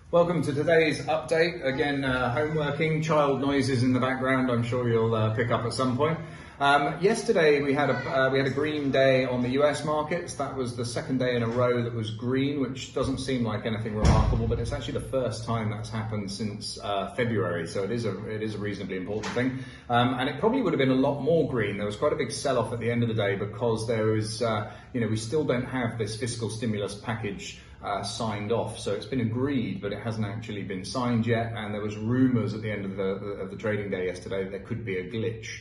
Welcome to today's update. Again, homeworking, child noises in the background. I'm sure you'll pick up at some point. Yesterday we had a green day on the US markets. That was the second day in a row that was green, which doesn't seem like anything remarkable, but it's actually the first time that's happened since February. So it is a reasonably important thing. And it probably would have been a lot more green. There was quite a big sell-off at the end of the day because there was, we still don't have this fiscal stimulus package signed off, so it's been agreed, but it hasn't actually been signed yet. And there was rumours at the end of the trading day yesterday that there could be a glitch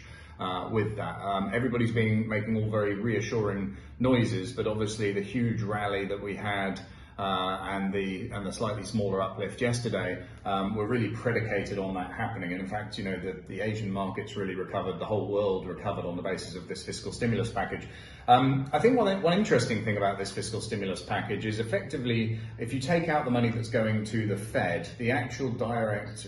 with that. Everybody's making all very reassuring noises, but obviously the huge rally that we had and the slightly smaller uplift yesterday were really predicated on that happening. And in fact, the Asian markets really recovered, the whole world recovered on the basis of this fiscal stimulus package. I think one interesting thing about this fiscal stimulus package is effectively, if you take out the money that's going to the Fed, the actual direct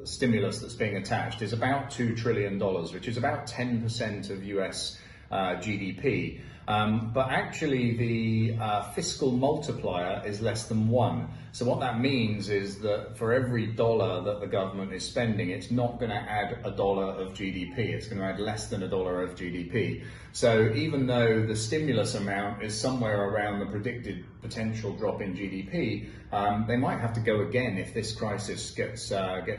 stimulus that's being attached is about $2 trillion, which is about 10% of US GDP. But actually the fiscal multiplier is less than 1. So what that means is that for every dollar that the government is spending, it's not going to add a dollar of GDP. It's going to add less than a dollar of GDP. So even though the stimulus amount is somewhere around the predicted potential drop in GDP, they might have to go again if this crisis gets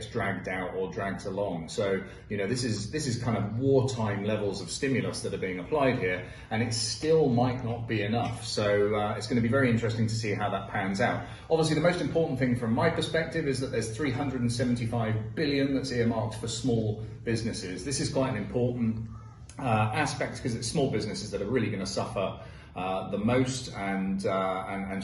dragged out or drags along. So this is kind of wartime levels of stimulus that are being applied here, and it still might not be enough. So it's going to be very interesting to see how that pans out. Obviously, the most important thing from my perspective is that there's 375 billion that's earmarked for small businesses. This is quite an important aspect because it's small businesses that are really going to suffer the most and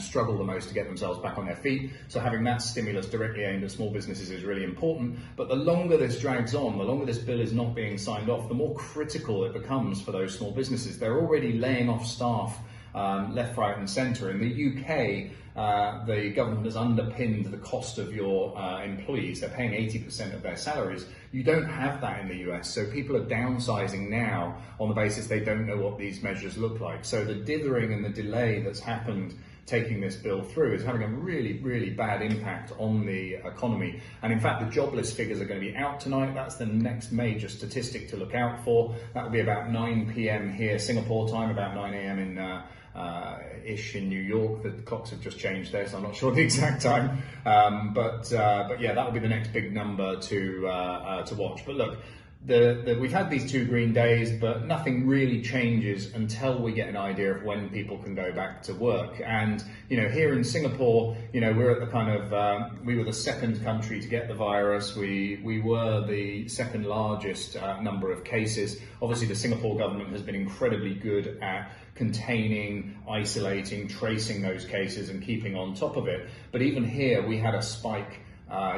struggle the most to get themselves back on their feet. So having that stimulus directly aimed at small businesses is really important. But the longer this drags on, the longer this bill is not being signed off, the more critical it becomes for those small businesses. They're already laying off staff left, right and centre. In the UK, the government has underpinned the cost of your employees. They're paying 80% of their salaries. You don't have that in the US, so people are downsizing now on the basis they don't know what these measures look like. So the dithering and the delay that's happened taking this bill through is having a really, really bad impact on the economy. And in fact, the jobless figures are going to be out tonight. That's the next major statistic to look out for. That will be about 9 p.m. here, Singapore time, about 9 a.m. in ish in New York. The clocks have just changed there, so I'm not sure the exact time. But yeah, that will be the next big number to watch. But look, we've had these 2 green days, but nothing really changes until we get an idea of when people can go back to work. And here in Singapore, we're at the kind of we were the second country to get the virus. We were the second largest number of cases. Obviously, the Singapore government has been incredibly good at containing, isolating, tracing those cases and keeping on top of it. But even here, we had a spike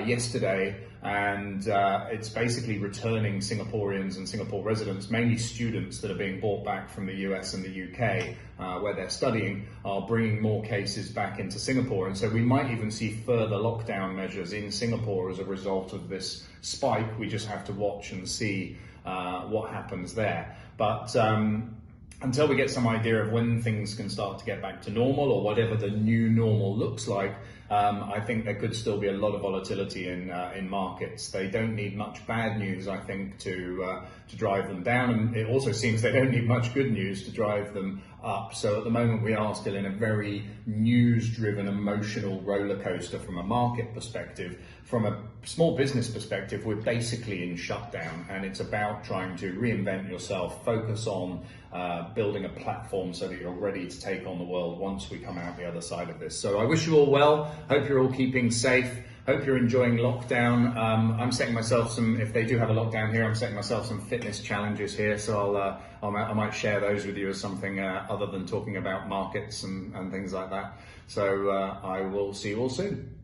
yesterday, and it's basically returning Singaporeans and Singapore residents, mainly students that are being brought back from the US and the UK where they're studying, are bringing more cases back into Singapore. And so we might even see further lockdown measures in Singapore as a result of this spike. We just have to watch and see what happens there. But until we get some idea of when things can start to get back to normal, or whatever the new normal looks like, I think there could still be a lot of volatility in markets. They don't need much bad news, I think, to drive them down, and it also seems they don't need much good news to drive them up. So at the moment, we are still in a very news-driven, emotional roller coaster from a market perspective. From a small business perspective, we're basically in shutdown, and it's about trying to reinvent yourself, focus on building a platform so that you're ready to take on the world once we come out the other side of this. So I wish you all well. Hope you're all keeping safe. Hope you're enjoying lockdown. I'm setting myself if they do have a lockdown here, I'm setting myself some fitness challenges here. So I might share those with you as something other than talking about markets and things like that. So I will see you all soon.